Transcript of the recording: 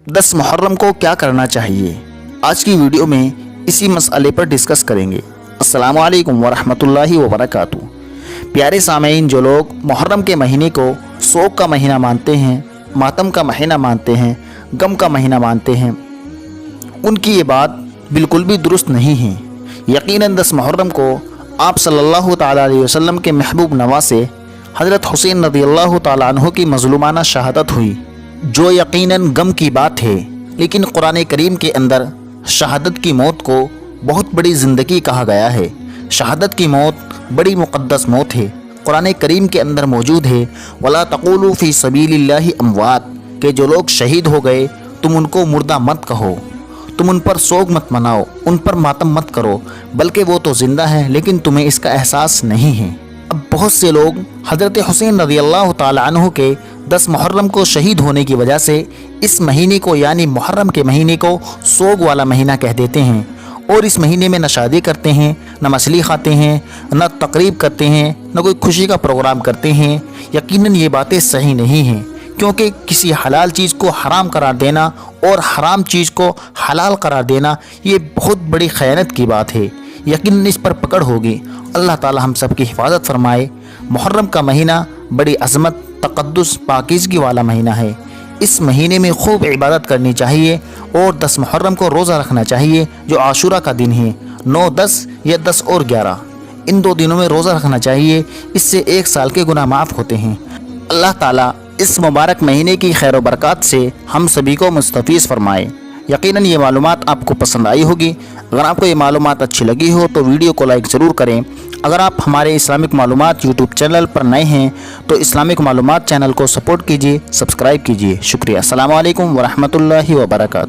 10 मुहर्रम को क्या करना चाहिए, आज की वीडियो में इसी मसले पर डिस्कस करेंगे। अस्सलामु अलैकुम वरहमतुल्लाहि वबरकातुहू। प्यारे सामीन, जो लोग मुहर्रम के महीने को शोक का महीना मानते हैं, मातम का महीना मानते हैं, गम का महीना मानते हैं, उनकी ये बात बिल्कुल भी दुरुस्त नहीं है। यकीनन 10 मुहर्रम को आप सल्लल्लाहु तआला अलैहि वसल्लम के महबूब नवासे हज़रत हुसैन रज़ियल्लाहु तआला अन्हु की मज़लूमाना शहादत हुई, जो यकीनन गम की बात है। लेकिन कुरान करीम के अंदर शहादत की मौत को बहुत बड़ी ज़िंदगी कहा गया है। शहादत की मौत बड़ी मुक़द्दस मौत है। कुरान करीम के अंदर मौजूद है, वला तक़ूलू फ़ी सबीलिल्लाहि अमवात, कि जो लोग शहीद हो गए तुम उनको मुर्दा मत कहो, तुम उन पर सोग मत मनाओ, उन पर मातम मत करो, बल्कि वो तो ज़िंदा है लेकिन तुम्हें इसका एहसास नहीं है। अब बहुत से लोग हज़रत हुसैन रज़ियल्लाहु तआला अन्हु के 10 मुहर्रम को शहीद होने की वजह से इस महीने को यानी मुहर्रम के महीने को सोग वाला महीना कह देते हैं, और इस महीने में न शादी करते हैं, न मछली खाते हैं, न तकरीब करते हैं, न कोई खुशी का प्रोग्राम करते हैं। यकीनन ये बातें सही नहीं हैं, क्योंकि किसी हलाल चीज़ को हराम करार देना और हराम चीज़ को हलाल करार देना ये बहुत बड़ी खयानत की बात है। यकीनन इस पर पकड़ होगी। अल्लाह ताला हम सब की हिफाजत फरमाए। मुहर्रम का महीना बड़ी अज़मत, तक़द्दुस, पाकीज़गी वाला महीना है। इस महीने में खूब इबादत करनी चाहिए और 10 मुहर्रम को रोज़ा रखना चाहिए, जो आशूरा का दिन है। 9, 10 या 10 और 11 इन 2 दिनों में रोज़ा रखना चाहिए। इससे 1 साल के गुनाह माफ़ होते हैं। अल्लाह ताला इस मुबारक महीने की खैर बरकत से हम सभी को मुस्तफ़ीज़ फरमाए। यकीनन ये मालूमात आपको पसंद आई होगी। अगर आपको ये मालूमात अच्छी लगी हो तो वीडियो को लाइक ज़रूर करें। अगर आप हमारे इस्लामिक मालूमात यूट्यूब चैनल पर नए हैं तो इस्लामिक मालूमात चैनल को सपोर्ट कीजिए, सब्सक्राइब कीजिए। शुक्रिया। अस्सलामु अलैकुम वरहमतुल्लाहि वबरकातुहू।